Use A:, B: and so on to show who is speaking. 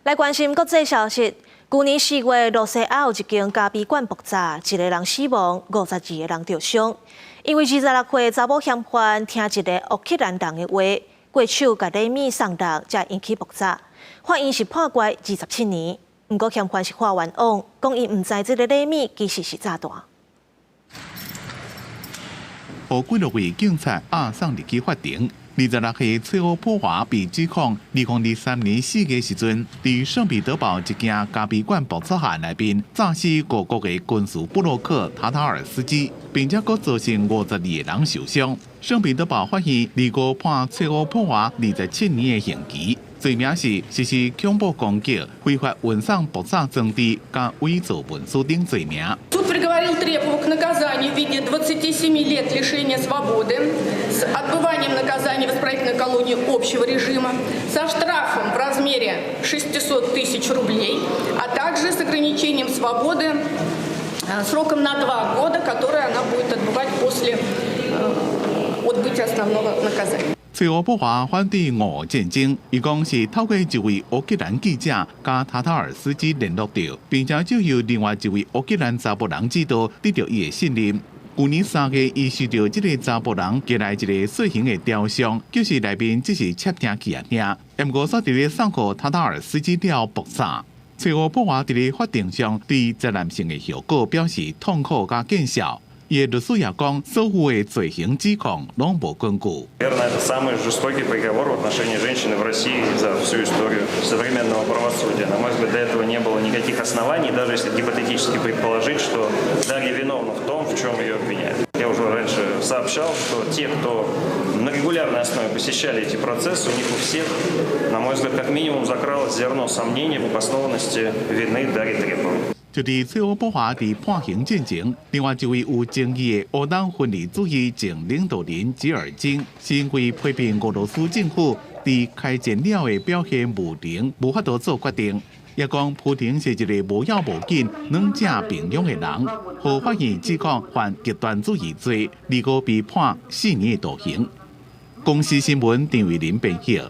A: 来关心国际消息，去年4月，洛西亚有一间咖啡馆爆炸，1个人死亡，52个人受伤。因为26岁查某嫌犯听一个乌克兰人的话，过手甲礼物送达，才引起爆炸。法院是判决27年，不过嫌犯是法冤枉，讲伊唔知这个礼物其实是炸弹。
B: 何几多位警察送入去法庭。26岁蔡欧普华被指控2023年4月时阵，伫圣彼得堡一间咖啡馆爆炸案内面炸死各国的军事布洛克塔塔尔斯基，并且佫造成52个人受伤。圣彼得堡法院25判蔡欧普华27年的刑期，罪名是实施恐怖攻击、非法运送爆炸装置、加伪造文书等罪名。
C: Приговорил Трепова к наказанию в виде 27 лет лишения свободы с отбыванием наказания в исправительной колонии общего режима, со штрафом в размере 600 тысяч рублей, а также с ограничением свободы сроком на 2 года, которое она будет отбывать после отбытия основного наказания.
B: 蔡欧普华反对俄乌战争，伊讲是透过一位乌克兰记者甲塔塔尔斯基联络到，并且就由另外一位乌克兰查甫人指导得到伊的信任。去年3月，伊收到这个查甫人寄来一个小型的雕像，就是内面只是窃听器尔，不过煞伫咧送给塔塔尔斯基了爆炸。蔡欧普华伫咧法庭上对灾难性的后果表示痛苦加见笑。 伊的律师也讲，所有的罪行指控拢无根据。
D: Наверное, это самый жестокий приговор в отношении женщины в России за всю историю современного правосудия. На мой взгляд, до этого не было никаких оснований, даже если гипотетически предположить, что Дарья виновна в том, в чем ее обвиняют. Я уже раньше сообщал, что те, кто на регулярной основе посещали эти процессы, у них у всех, на мой взгляд, как минимум закралось зерно сомнений в обоснованности вины Дарьи Треповой.
B: 就伫蔡欧普华伫判刑进前，另外一位有争议的乌党分离主义前领导人吉尔金，是因为批评俄罗斯政府伫开战了的表现无能，无法度做决定。也讲普廷是一个无要无紧、两者平庸的人，和法院指控犯极端主义罪，25被判4年的徒刑。公司新闻张伟林编写。